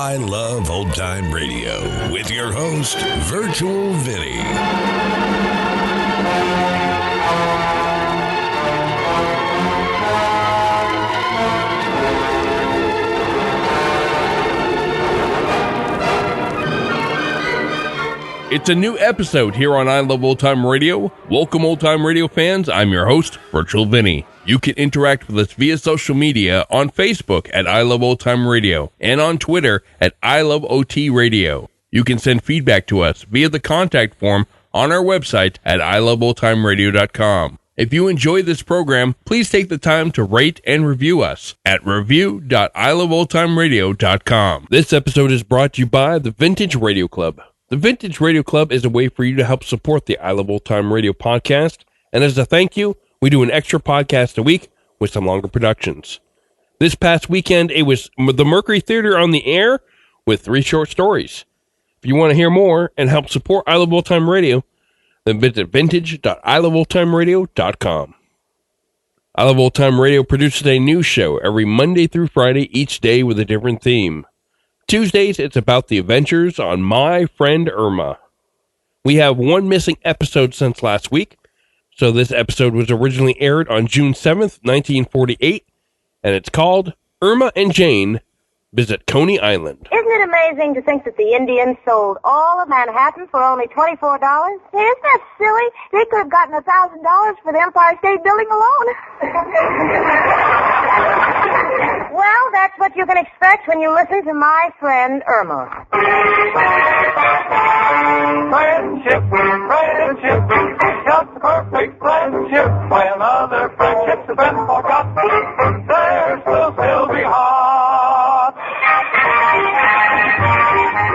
I Love Old Time Radio with your host, Virtual Vinny. It's a new episode here on I Love Old Time Radio. Welcome, Old Time Radio fans. I'm your host, Virtual Vinny. You can interact with us via social media on Facebook at I Love Old Time Radio and on Twitter at I Love OT Radio. You can send feedback to us via the contact form on our website at iloveoldtimeradio.com. If you enjoy this program, please take the time to rate and review us at review.iloveoldtimeradio.com. This episode is brought to you by the Vintage Radio Club. The Vintage Radio Club is a way for you to help support the I Love Old Time Radio podcast, and as a thank you, we do an extra podcast a week with some longer productions. This past weekend, it was the Mercury Theater on the air with 3 short stories. If you want to hear more and help support I Love Old Time Radio, then visit vintage.iloveoldtimeradio.com. I Love Old Time Radio produces a new show every Monday through Friday, each day with a different theme. Tuesdays, it's about the adventures on My Friend Irma. We have one missing episode since last week, so this episode was originally aired on June 7th, 1948, and it's called Irma and Jane Visit Coney Island. Isn't it amazing to think that the Indians sold all of Manhattan for only $24? Isn't that silly? They could have gotten $1,000 for the Empire State Building alone. Well, that's what you can expect when you listen to My Friend Irma. Friendship, friendship, just the perfect friendship. When other friendships have been forgot, theirs will still be hot.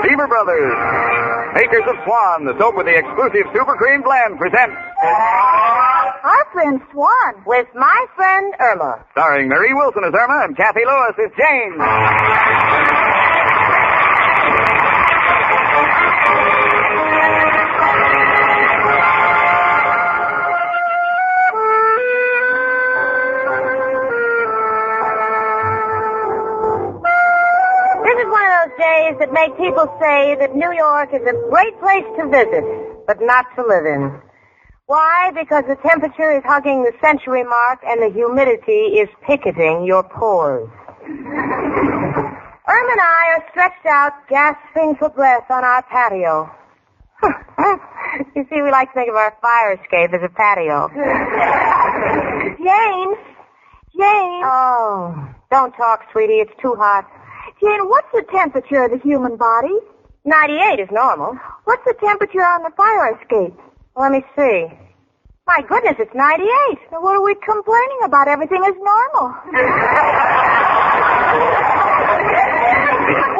Lever Brothers, makers of Swan, the soap with the exclusive Super Cream Blend, presents Our Friend Swan with My Friend Irma. Starring Marie Wilson as Irma and Kathy Lewis as Jane. Days that make people say that New York is a great place to visit, but not to live in. Why? Because the temperature is hugging the century mark and the humidity is picketing your pores. Irma and I are stretched out, gasping for breath on our patio. You see, we like to think of our fire escape as a patio. Jane! Oh, don't talk, sweetie. It's too hot. Jane, what's the temperature of the human body? 98 is normal. What's the temperature on the fire escape? Let me see. My goodness, it's 98. Then what are we complaining about? Everything is normal.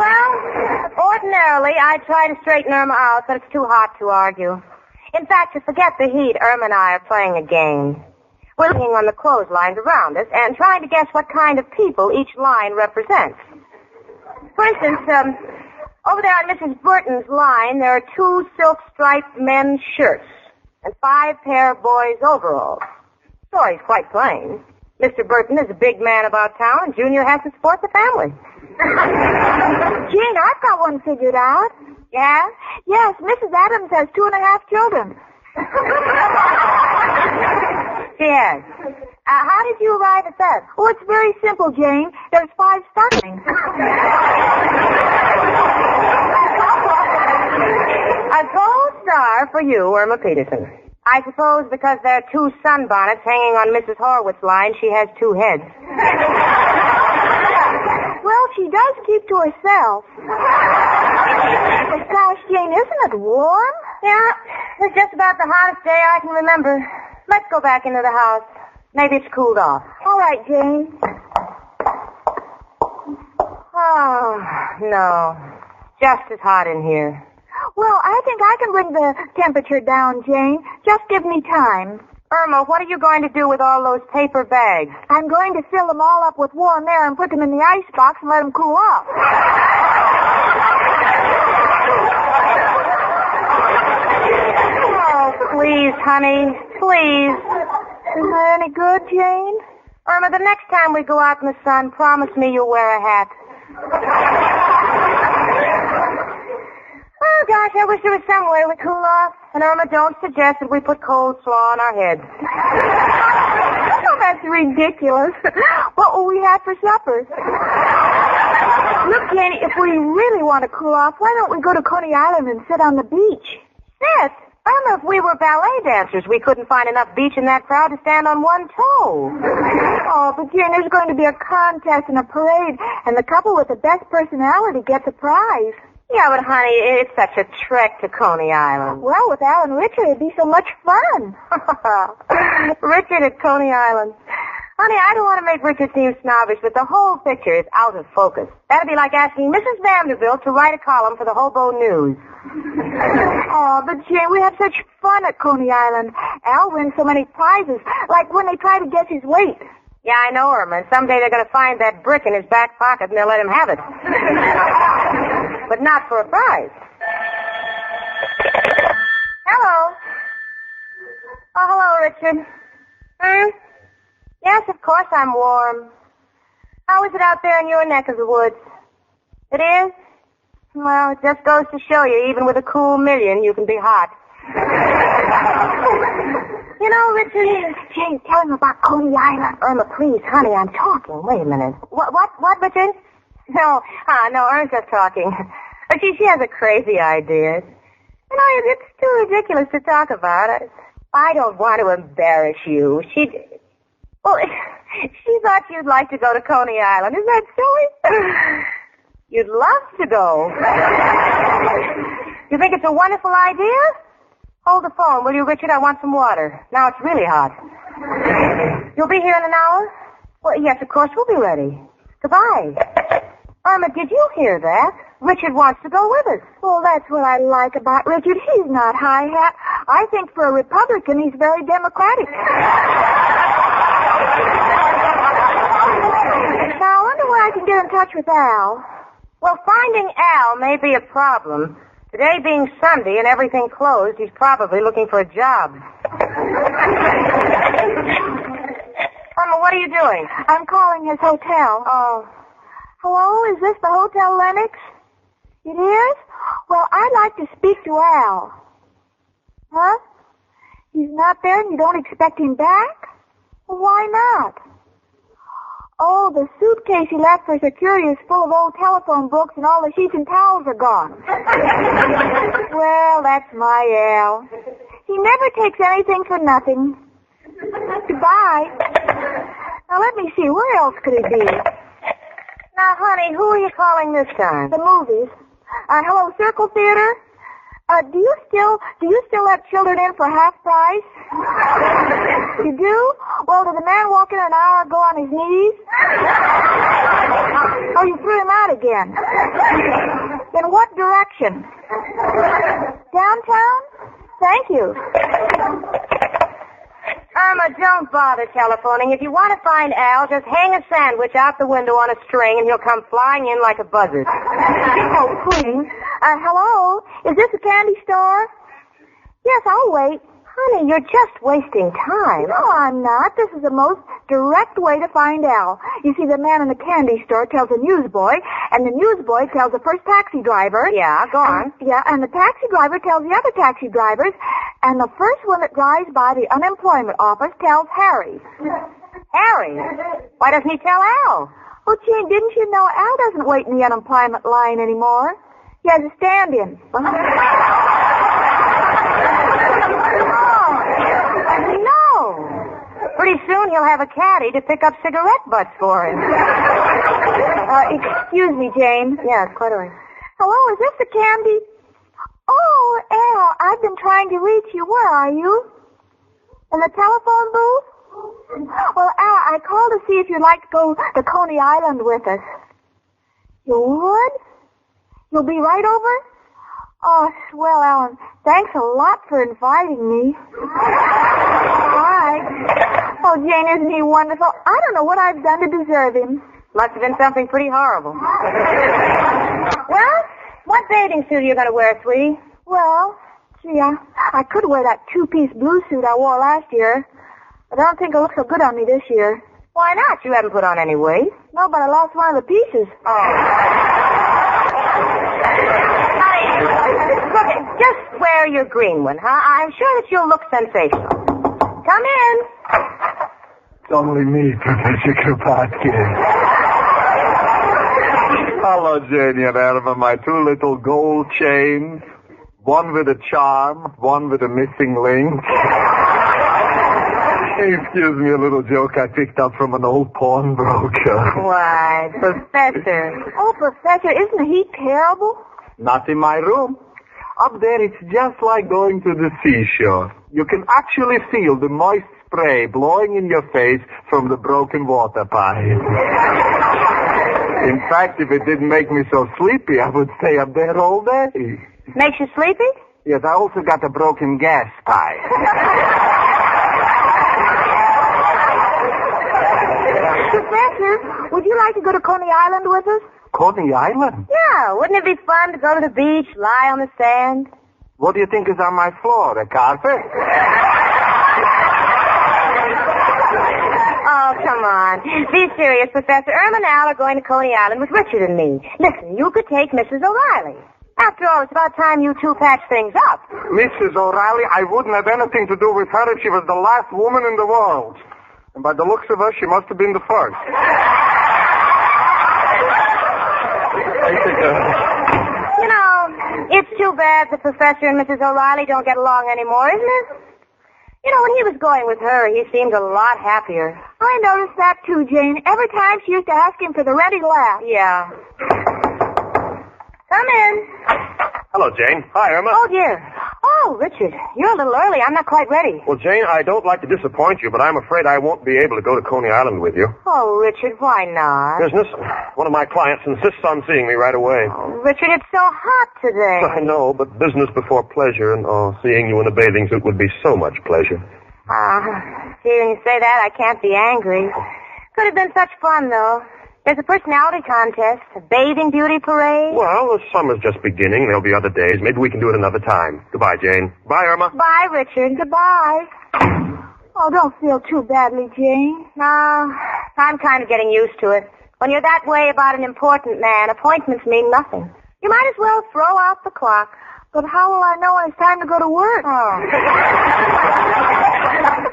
Well, ordinarily, I try to straighten Irma out, but it's too hot to argue. In fact, to forget the heat, Irma and I are playing a game. We're looking on the clotheslines around us and trying to guess what kind of people each line represents. For instance, over there on Mrs. Burton's line, there are 2 silk-striped men's shirts and 5 pair of boys' overalls. Story's quite plain. Mr. Burton is a big man about town, and Junior has to support the family. Jane, I've got one figured out. Yeah? Yes, Mrs. Adams has 2.5 children. Yes. How did you arrive at that? Oh, it's very simple, Jane. There's 5 startlings. A gold star for you, Irma Peterson. I suppose because there are 2 sunbonnets hanging on Mrs. Horwitz's line, she has 2 heads. Well, she does keep to herself. Gosh, Jane, isn't it warm? Yeah, it's just about the hottest day I can remember. Let's go back into the house. Maybe it's cooled off. All right, Jane. Oh, no. Just as hot in here. Well, I think I can bring the temperature down, Jane. Just give me time. Irma, what are you going to do with all those paper bags? I'm going to fill them all up with warm air and put them in the icebox and let them cool off. Oh, please, honey. Please. Isn't that any good, Jane? Irma, the next time we go out in the sun, promise me you'll wear a hat. gosh, I wish there was some way we cool off. And Irma, don't suggest that we put coleslaw on our heads. Oh, that's ridiculous. What will we have for supper? Look, Janie, if we really want to cool off, why don't we go to Coney Island and sit on the beach? Sit? Irma, if we were ballet dancers, we couldn't find enough beach in that crowd to stand on one toe. Oh, but Jane, there's going to be a contest and a parade, and the couple with the best personality gets a prize. Yeah, but honey, it's such a trek to Coney Island. Well, with Al and Richard, it'd be so much fun. Richard at Coney Island. Honey, I don't want to make Richard seem snobbish, but the whole picture is out of focus. That'd be like asking Mrs. Vanderbilt to write a column for the Hobo News. Oh, but Jane, we have such fun at Coney Island. Al wins so many prizes, like when they try to guess his weight. Yeah, I know, Irma, and someday they're going to find that brick in his back pocket and they'll let him have it. But not for a prize. Hello. Oh, hello, Richard. Yes, of course I'm warm. How is it out there in your neck of the woods? It is? Well, it just goes to show you, even with a cool million, you can be hot. You know, Richard... Jane, tell him about Coney Island. Irma, please, honey, I'm talking. Wait a minute. What, Richard? No, Irma's just talking. But she has a crazy idea. You know, it's too ridiculous to talk about. I don't want to embarrass you. She thought you'd like to go to Coney Island. Isn't that silly? You'd love to go. You think it's a wonderful idea? Hold the phone, will you, Richard? I want some water. Now it's really hot. You'll be here in an hour? Well, yes, of course, we'll be ready. Goodbye. Irma, did you hear that? Richard wants to go with us. Well, that's what I like about Richard. He's not high-hat. I think for a Republican, he's very democratic. Now, I wonder where I can get in touch with Al. Well, finding Al may be a problem. Today being Sunday and everything closed, he's probably looking for a job. Irma, what are you doing? I'm calling his hotel. Oh. Hello, is this the Hotel Lennox? It is? Well, I'd like to speak to Al. Huh? He's not there and you don't expect him back? Well, why not? Oh, the suitcase he left for security is full of old telephone books and all the sheets and towels are gone. Well, that's my Al. He never takes anything for nothing. Goodbye. Now, let me see. Where else could he be? Now, honey, who are you calling this time? The movies. Hello, Circle Theater? Do you still let children in for half price? You do? Well, did the man walk in an hour ago on his knees? Oh, you threw him out again. In what direction? Downtown? Thank you. Irma, don't bother telephoning. If you want to find Al, just hang a sandwich out the window on a string and he'll come flying in like a buzzard. Oh, please. Hello? Is this a candy store? Yes, I'll wait. Honey, you're just wasting time. No, I'm not. This is the most direct way to find Al. You see, the man in the candy store tells a newsboy, and the newsboy tells the first taxi driver. Yeah, go on. And the taxi driver tells the other taxi drivers, and the first one that drives by the unemployment office tells Harry. Harry? Why doesn't he tell Al? Well, Gene, didn't you know Al doesn't wait in the unemployment line anymore? He has a stand-in. No. Pretty soon he'll have a caddy to pick up cigarette butts for him. Excuse me, Jane. Yes, quite all right. Hello, is this the candy? Oh, Al, I've been trying to reach you. Where are you? In the telephone booth? Well, Al, I called to see if you'd like to go to Coney Island with us. You would? You'll be right over? Oh, swell, Alan. Thanks a lot for inviting me. Bye. Oh, Jane, isn't he wonderful? I don't know what I've done to deserve him. Must have been something pretty horrible. Well, what bathing suit are you going to wear, sweetie? Well, gee, I could wear that two-piece blue suit I wore last year, but I don't think it'll look so good on me this year. Why not? You haven't put on any weight. No, but I lost one of the pieces. Oh. Honey, look, Just wear your green one, huh? I'm sure that you'll look sensational. Come in. It's only me, Professor Kropotkin. Hello, Janie and Irma, my two little gold chains. One with a charm, one with a missing link. Excuse me, a little joke I picked up from an old pawnbroker. Why, Professor. Oh, Professor, isn't the heat terrible? Not in my room. Up there, it's just like going to the seashore. You can actually feel the moist spray blowing in your face from the broken water pipe. In fact, if it didn't make me so sleepy, I would stay up there all day. Makes you sleepy? Yes, I also got a broken gas pipe. Professor, would you like to go to Coney Island with us? Coney Island? Yeah, wouldn't it be fun to go to the beach, lie on the sand? What do you think is on my floor, a carpet? Oh, come on. Be serious, Professor. Irma and Al are going to Coney Island with Richard and me. Listen, you could take Mrs. O'Reilly. After all, it's about time you two patch things up. Mrs. O'Reilly, I wouldn't have anything to do with her if she was the last woman in the world. And by the looks of her, she must have been the first. You know, it's too bad the Professor and Mrs. O'Reilly don't get along anymore, isn't it? You know, when he was going with her, he seemed a lot happier. I noticed that too, Jane. Every time she used to ask him for the ready laugh. Yeah. Come in. Hello, Jane. Hi, Irma. Oh, dear. Oh, Richard, you're a little early. I'm not quite ready. Well, Jane, I don't like to disappoint you, but I'm afraid I won't be able to go to Coney Island with you. Oh, Richard, why not? Business. One of my clients insists on seeing me right away. Oh, Richard, it's so hot today. I know, but business before pleasure, and seeing you in a bathing suit would be so much pleasure. Hearing you say that, I can't be angry. Could have been such fun, though. There's a personality contest, a bathing beauty parade. Well, the summer's just beginning. There'll be other days. Maybe we can do it another time. Goodbye, Jane. Bye, Irma. Bye, Richard. Goodbye. Oh, don't feel too badly, Jane. No, I'm kind of getting used to it. When you're that way about an important man, appointments mean nothing. You might as well throw out the clock. But how will I know when it's time to go to work? Oh.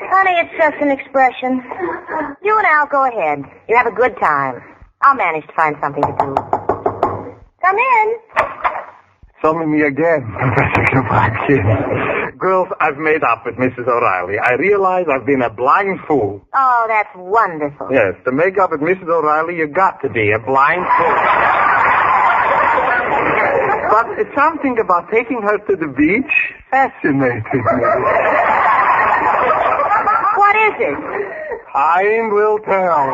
Honey, it's just an expression. You and Al go ahead. You have a good time. I'll manage to find something to do. Come in. It's only me again, Professor Kropotkin. Girls, I've made up with Mrs. O'Reilly. I realize I've been a blind fool. Oh, that's wonderful. Yes, to make up with Mrs. O'Reilly, you got to be a blind fool. But something about taking her to the beach fascinated me. What is it? Time will tell.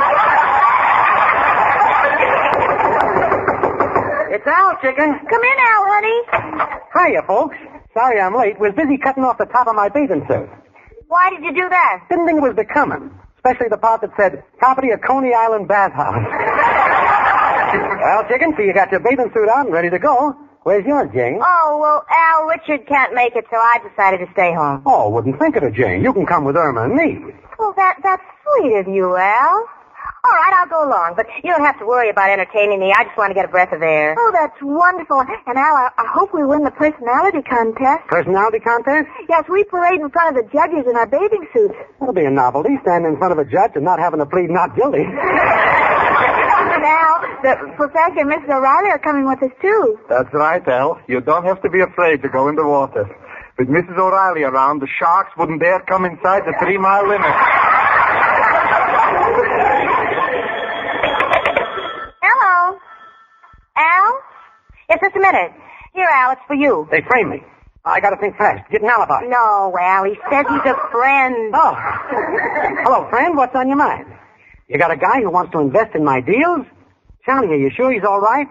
It's Al, chicken. Come in, Al, honey. Hiya, folks. Sorry I'm late. Was busy cutting off the top of my bathing suit. Why did you do that? Didn't think it was becoming. Especially the part that said, property of Coney Island bathhouse. Well, chicken, so you got your bathing suit on, ready to go. Where's yours, Jane? Oh, well, Al, Richard can't make it, so I decided to stay home. Oh, wouldn't think of it, Jane. You can come with Irma and me. Well, that's sweet of you, Al. All right, I'll go along, but you don't have to worry about entertaining me. I just want to get a breath of air. Oh, that's wonderful. And Al, I hope we win the personality contest. Personality contest? Yes, we parade in front of the judges in our bathing suits. That'll be a novelty, standing in front of a judge and not having to plead not guilty. Al, the Professor and Mrs. O'Reilly are coming with us, too. That's right, Al. You don't have to be afraid to go in the water. With Mrs. O'Reilly around, the sharks wouldn't dare come inside the 3-mile limit. Hello. Al? Yes, just a minute. Here, Al, it's for you. They framed me. I gotta think fast. Get an alibi. No, Al, he says he's a friend. Oh. Hello, friend. What's on your mind? You got a guy who wants to invest in my deals? Charlie, are you sure he's all right?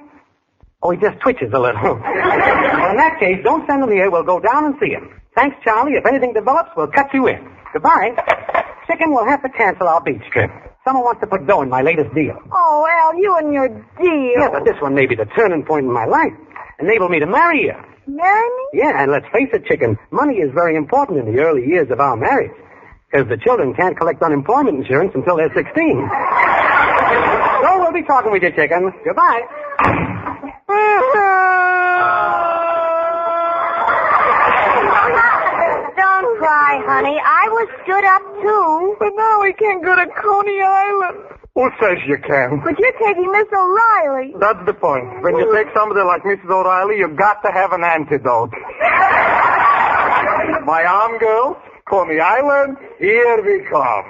Oh, he just twitches a little. Well, in that case, don't send him here. We'll go down and see him. Thanks, Charlie. If anything develops, we'll cut you in. Goodbye. Chicken, we'll have to cancel our beach trip. Someone wants to put dough in my latest deal. Oh, Al, you and your deal. Yeah, but this one may be the turning point in my life. Enable me to marry you. Marry me? Yeah, and let's face it, chicken, money is very important in the early years of our marriage. Because the children can't collect unemployment insurance until they're 16. So we'll be talking with you, chicken. Goodbye. cry, honey. I was stood up, too. But now we can't go to Coney Island. Who says you can? But you're taking Miss O'Reilly. That's the point. When you take somebody like Mrs. O'Reilly, you got to have an antidote. My arm, girls, Coney Island, here we come.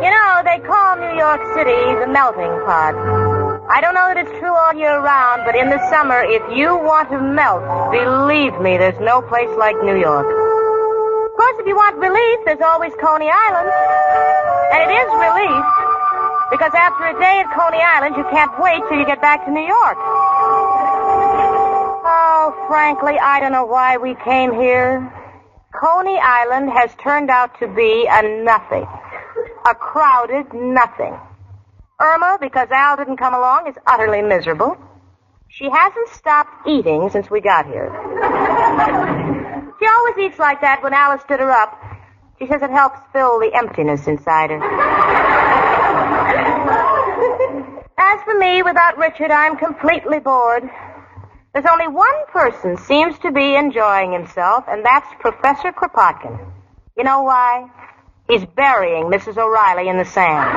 You know, they call New York City the melting pot. I don't know that it's true all year round, but in the summer, if you want to melt, believe me, there's no place like New York. Of course, if you want relief, there's always Coney Island. And it is relief, because after a day at Coney Island, you can't wait till you get back to New York. Oh, frankly, I don't know why we came here. Coney Island has turned out to be a nothing. A crowded nothing. Irma, because Al didn't come along, is utterly miserable. She hasn't stopped eating since we got here. She always eats like that when Alice stood her up. She says it helps fill the emptiness inside her. As for me, without Richard, I'm completely bored. There's only one person seems to be enjoying himself, and that's Professor Kropotkin. You know why? He's burying Mrs. O'Reilly in the sand.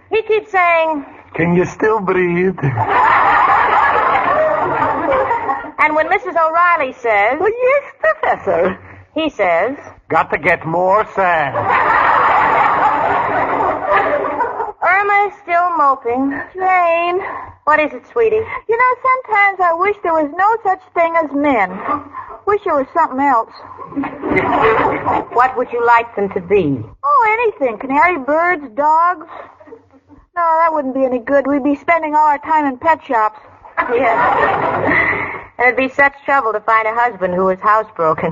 He keeps saying, Can you still breathe? and when Mrs. O'Reilly says, Well, yes, Professor. he says, Got to get more sand. Irma is still moping. Jane, What is it, sweetie? you know, sometimes I wish there was no such thing as men. Wish there was something else. What would you like them to be? Oh, anything. Canary birds, dogs. No, that wouldn't be any good. We'd be spending all our time in pet shops. Yeah. And it'd be such trouble to find a husband who was housebroken.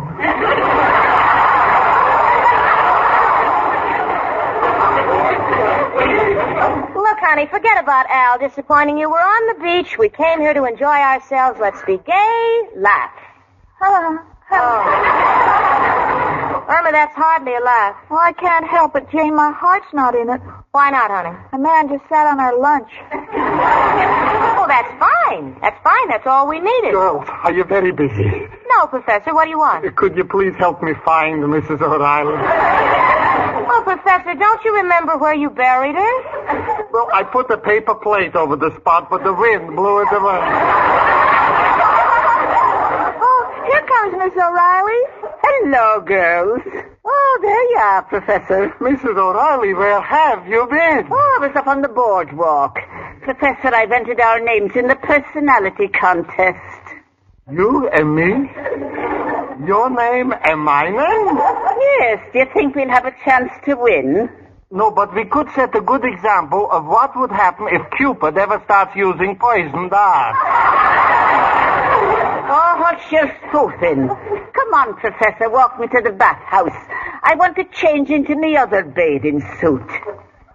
Look, honey, forget about Al disappointing you. We're on the beach. We came here to enjoy ourselves. Let's be gay, laugh. Hello. Oh. Irma, that's hardly a laugh. Well, I can't help it, Jane. My heart's not in it. Why not, honey? A man just sat on our lunch. Oh, that's fine. That's fine. That's all we needed. Girls, are you very busy? No, Professor, what do you want? Could you please help me find Mrs. O'Reilly? Oh, Professor, don't you remember where you buried her? Well, I put a paper plate over the spot, but the wind blew it away. Oh, here comes Miss O'Reilly. Hello, girls. Oh, there you are, Professor. Mrs. O'Reilly, where have you been? Oh, I was up on the boardwalk. Professor, I've entered our names in the personality contest. You and me? Your name and my name? Yes, do you think we'll have a chance to win? No, but we could set a good example of what would happen if Cupid ever starts using poison darts. Oh, hush your soothing. Come on, Professor, walk me to the bathhouse. I want to change into my other bathing suit.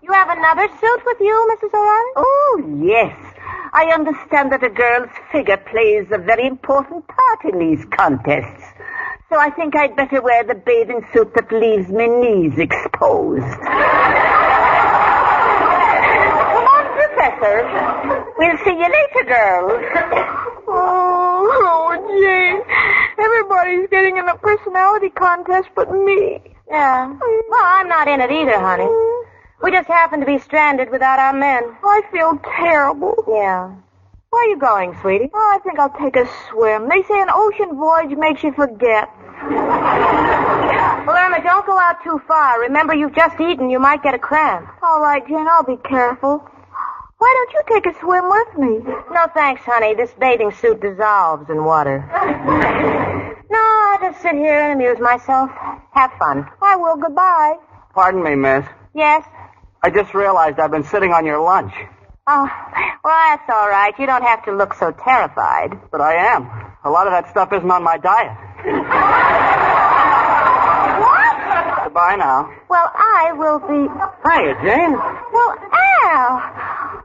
You have another suit with you, Mrs. O'Reilly? Oh, yes. I understand that a girl's figure plays a very important part in these contests. So I think I'd better wear the bathing suit that leaves my knees exposed. Come on, Professor. We'll see you later, girls. Oh, Jane. Everybody's getting in a personality contest but me. Yeah. Well, I'm not in it either, honey. We just happen to be stranded without our men. I feel terrible. Yeah. Where are you going, sweetie? Oh, I think I'll take a swim. They say an ocean voyage makes you forget. Well, Irma, don't go out too far. Remember, you've just eaten. You might get a cramp. All right, Jane, I'll be careful. Why don't you take a swim with me? No, thanks, honey. This bathing suit dissolves in water. No, I'll just sit here and amuse myself. Have fun. I will. Goodbye. Pardon me, miss. Yes? I just realized I've been sitting on your lunch. Oh, well, that's all right. You don't have to look so terrified. But I am. A lot of that stuff isn't on my diet. What? Goodbye now. Well, I will be... Hiya, Jane. Well, Al!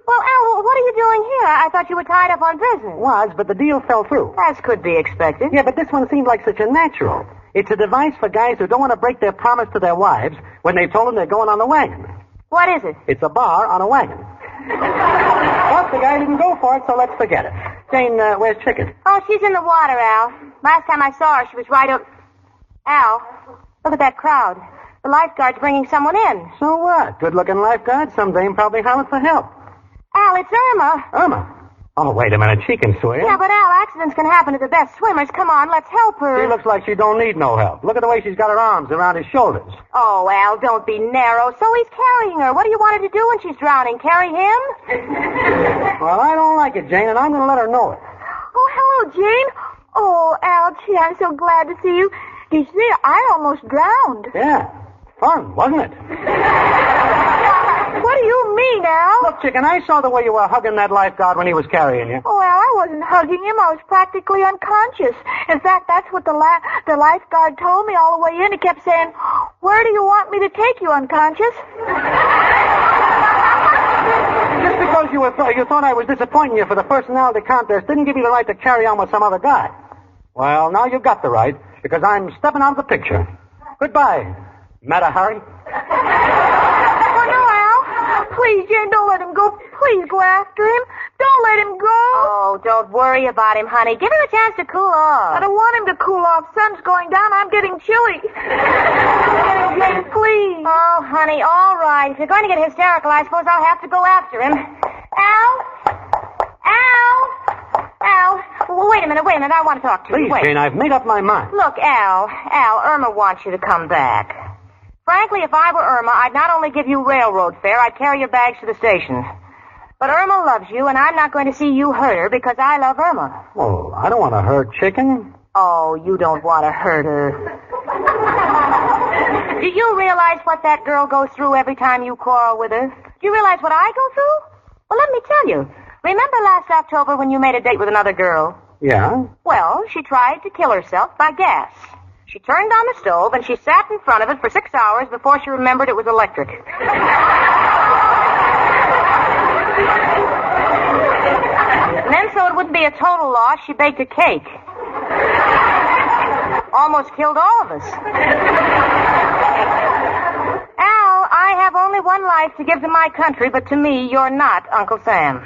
Well, Al, what are you doing here? I thought you were tied up on business. Was, but the deal fell through. As could be expected. Yeah, but this one seemed like such a natural. It's a device for guys who don't want to break their promise to their wives when they've told them they're going on the wagon. What is it? It's a bar on a wagon. But the guy didn't go for it, so let's forget it. Jane, where's Chicken? Oh, she's in the water, Al. Last time I saw her, she was right up... Al, look at that crowd. The lifeguard's bringing someone in. So what? Good-looking lifeguard. Some dame probably hollering for help. Al, it's Irma. Irma? Oh, wait a minute. She can swim. Yeah, but Al, accidents can happen to the best swimmers. Come on, let's help her. She looks like she don't need no help. Look at the way she's got her arms around his shoulders. Oh, Al, don't be narrow. So he's carrying her. What do you want her to do when she's drowning? Carry him? Well, I don't like it, Jane, and I'm going to let her know it. Oh, hello, Jane. Oh, Al, gee, I'm so glad to see you. You see, I almost drowned. Yeah. Fun, wasn't it? What do you mean, Al? Look, Chicken, I saw the way you were hugging that lifeguard when he was carrying you. Oh, Al, I wasn't hugging him. I was practically unconscious. In fact, that's what the lifeguard told me all the way in. He kept saying, "Where do you want me to take you, unconscious?" Just because you thought I was disappointing you for the personality contest didn't give you the right to carry on with some other guy. Well, now you've got the right, because I'm stepping out of the picture. Goodbye, Mata Hari. Oh, no, Al. Please, Jane, don't let him go. Please go after him. Don't let him go. Oh, don't worry about him, honey. Give him a chance to cool off. I don't want him to cool off. Sun's going down. I'm getting chilly. Jane, please. Oh, honey, all right. If you're going to get hysterical, I suppose I'll have to go after him. Al? Well, wait a minute. I want to talk to you. Please, Wait. Jane, I've made up my mind. Look, Al, Irma wants you to come back. Frankly, if I were Irma, I'd not only give you railroad fare, I'd carry your bags to the station. But Irma loves you, and I'm not going to see you hurt her because I love Irma. Oh, I don't want to hurt Chicken. Oh, you don't want to hurt her. Do you realize what that girl goes through every time you quarrel with her? Do you realize what I go through? Well, let me tell you. Remember last October when you made a date with another girl? Yeah? Well, she tried to kill herself by gas. She turned on the stove, and she sat in front of it for 6 hours before she remembered it was electric. And then, so it wouldn't be a total loss, she baked a cake. Almost killed all of us. Al, I have only one life to give to my country, but to me, you're not Uncle Sam.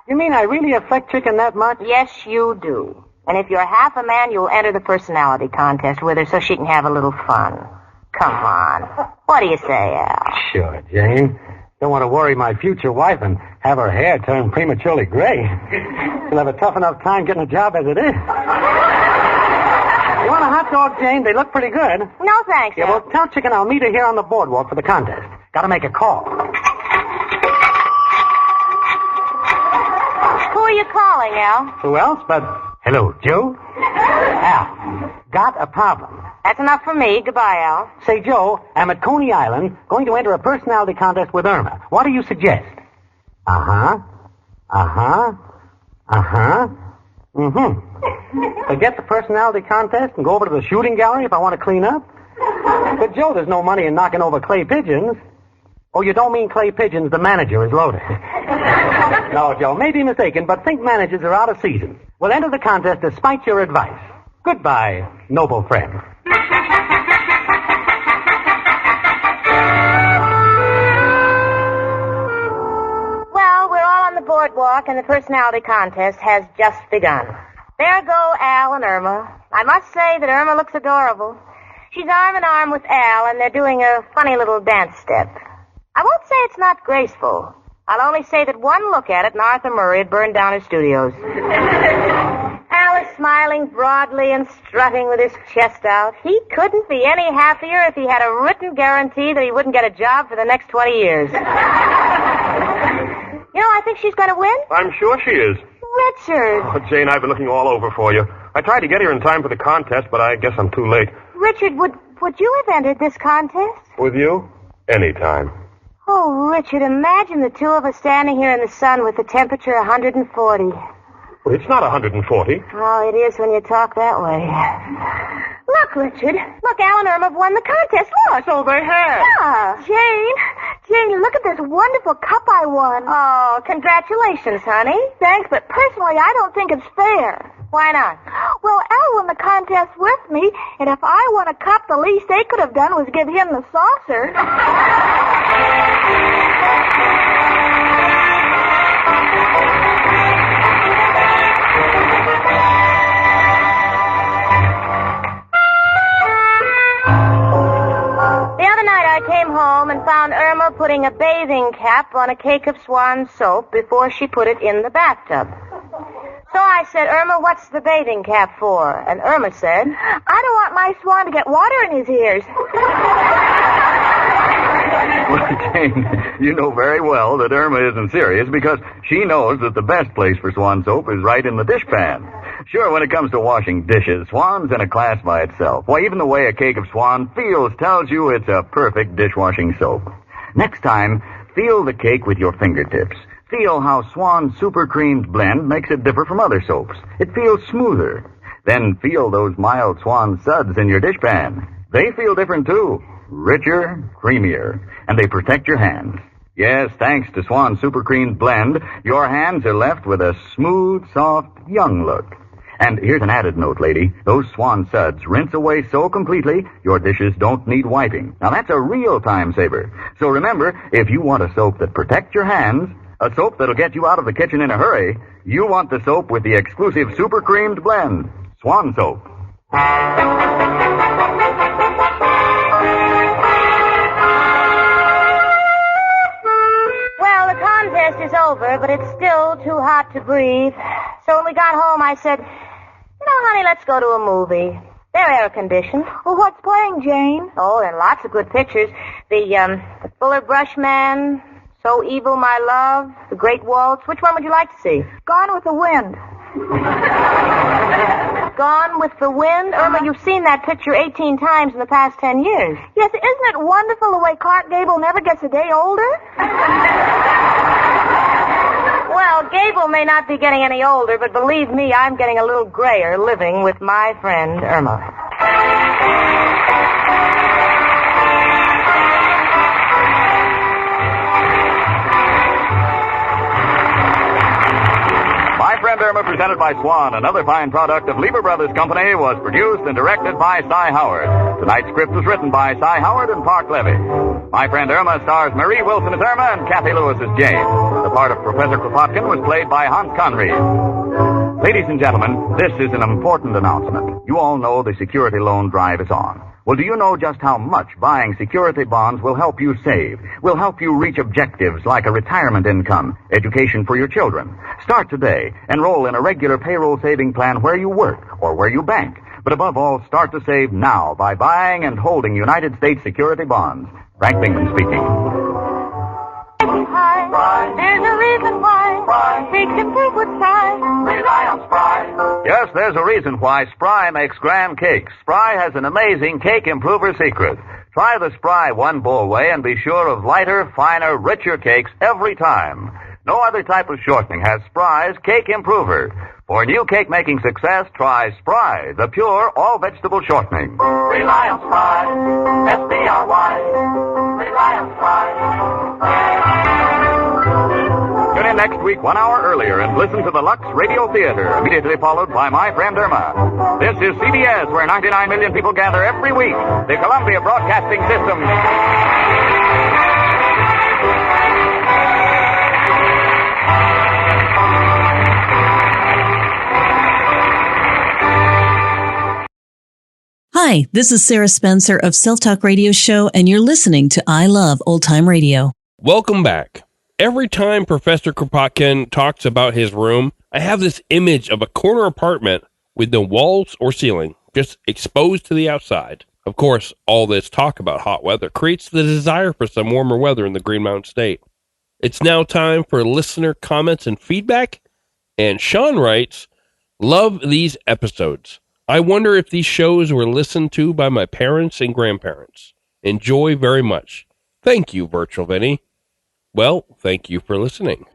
You mean I really affect Chicken that much? Yes, you do. And if you're half a man, you'll enter the personality contest with her so she can have a little fun. Come on. What do you say, Al? Sure, Jane. Don't want to worry my future wife and have her hair turn prematurely gray. She'll have a tough enough time getting a job as it is. You want a hot dog, Jane? They look pretty good. No, thanks, Yeah, Al. well, tell Chicken I'll meet her here on the boardwalk for the contest. Gotta make a call. Who are you calling, Al? Who else but... Hello, Joe? Al, got a problem. That's enough for me. Goodbye, Al. Say, Joe, I'm at Coney Island, going to enter a personality contest with Irma. What do you suggest? Forget the personality contest and go over to the shooting gallery if I want to clean up? But, Joe, there's no money in knocking over clay pigeons. Oh, you don't mean clay pigeons, the manager is loaded. No, Joe, may be mistaken, but think managers are out of season. We'll enter the contest despite your advice. Goodbye, noble friend. Well, we're all on the boardwalk, and the personality contest has just begun. There go Al and Irma. I must say that Irma looks adorable. She's arm in arm with Al, and they're doing a funny little dance step. I won't say it's not graceful. I'll only say that one look at it, and Arthur Murray had burned down his studios. Al is smiling broadly and strutting with his chest out. He couldn't be any happier if he had a written guarantee that he wouldn't get a job for the next 20 years. You know, I think she's going to win. I'm sure she is. Richard. Oh, Jane, I've been looking all over for you. I tried to get here in time for the contest, but I guess I'm too late. Richard, would you have entered this contest? With you? Anytime. Oh, Richard, imagine the two of us standing here in the sun with the temperature 140. Well, it's not 140. Oh, it is when you talk that way. Look, Richard. Look, Al and Irma have won the contest. Look. So they have. Yeah. Jane, Jane, look at this wonderful cup I won. Oh, congratulations, honey. Thanks, but personally, I don't think it's fair. Why not? Well, Al won the contest with me, and if I won a cup, the least they could have done was give him the saucer. Home and found Irma putting a bathing cap on a cake of Swan soap before she put it in the bathtub. So I said, Irma, what's the bathing cap for? And Irma said, I don't want my Swan to get water in his ears. Well, Jane, you know very well that Irma isn't serious because she knows that the best place for Swan soap is right in the dishpan. Sure, when it comes to washing dishes, Swan's in a class by itself. Why, even the way a cake of Swan feels tells you it's a perfect dishwashing soap. Next time, feel the cake with your fingertips. Feel how Swan's super creamed blend makes it differ from other soaps. It feels smoother. Then feel those mild Swan suds in your dishpan. They feel different, too. Richer, creamier, and they protect your hands. Yes, thanks to Swan's super creamed blend, your hands are left with a smooth, soft, young look. And here's an added note, lady. Those Swan suds rinse away so completely, your dishes don't need wiping. Now, that's a real time saver. So remember, if you want a soap that protects your hands, a soap that'll get you out of the kitchen in a hurry, you want the soap with the exclusive super creamed blend, Swan soap. well, the contest is over, but it's still too hot to breathe. So when we got home, I said, honey, let's go to a movie. They're air-conditioned. Well, what's playing, Jane? Oh, there are lots of good pictures. The Fuller Brush Man, So Evil, My Love, The Great Waltz. Which one would you like to see? Gone with the Wind. Gone with the Wind? Irma, you've seen that picture 18 times in the past 10 years. Yes, isn't it wonderful the way Clark Gable never gets a day older? Well, Gable may not be getting any older, but believe me, I'm getting a little grayer living with my friend Irma. My Friend Irma, presented by Swan, another fine product of Lieber Brothers Company, was produced and directed by Cy Howard. Tonight's script was written by Cy Howard and Park Levy. My Friend Irma stars Marie Wilson as Irma and Kathy Lewis as Jane. The part of Professor Kropotkin was played by Hans Conried. Ladies and gentlemen, this is an important announcement. You all know the security loan drive is on. Well, do you know just how much buying security bonds will help you save, will help you reach objectives like a retirement income, education for your children? Start today. Enroll in a regular payroll saving plan where you work or where you bank. But above all, start to save now by buying and holding United States security bonds. Frank Bingman speaking. There's a reason why. Makes improve with Spry. Rely on Spry. Yes, there's a reason why Spry makes grand cakes. Spry has an amazing cake improver secret. Try the Spry one bowl way and be sure of lighter, finer, richer cakes every time. No other type of shortening has Spry's cake improver. For new cake-making success, try Spry, the pure, all-vegetable shortening. Rely on Spry. S-B-R-Y. Rely on Spry. Tune in next week 1 hour earlier and listen to the Lux Radio Theater, immediately followed by My Friend Irma. This is CBS, where 99 million people gather every week. The Columbia Broadcasting System. Hi, this is Sarah Spencer of Self Talk Radio Show, and you're listening to I Love Old Time Radio. Welcome back. Every time Professor Kropotkin talks about his room, I have this image of a corner apartment with no walls or ceiling, just exposed to the outside. Of course, all this talk about hot weather creates the desire for some warmer weather in the Green Mountain State. It's now time for listener comments and feedback, and Sean writes, "Love these episodes. I wonder if these shows were listened to by my parents and grandparents. Enjoy very much. Thank you, Virtual Vinny." Well, thank you for listening.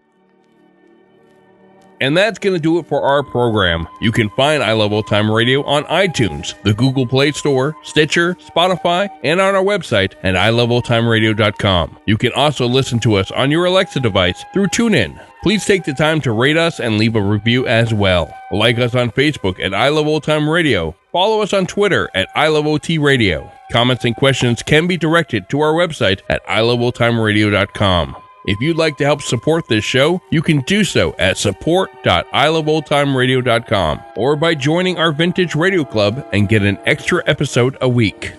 And that's going to do it for our program. You can find I Love Old Time Radio on iTunes, the Google Play Store, Stitcher, Spotify, and on our website at iloveoldtimeradio.com. You can also listen to us on your Alexa device through TuneIn. Please take the time to rate us and leave a review as well. Like us on Facebook at I Love Old Time Radio. Follow us on Twitter at I Love OT Radio. Comments and questions can be directed to our website at iloveoldtimeradio.com. If you'd like to help support this show, you can do so at support.iloveoldtimeradio.com or by joining our Vintage Radio Club and get an extra episode a week.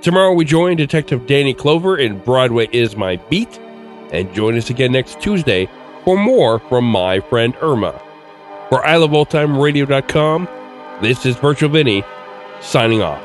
Tomorrow we join Detective Danny Clover in Broadway Is My Beat, and join us again next Tuesday for more from my friend Irma. For iloveoldtimeradio.com, this is Virtual Vinny, signing off.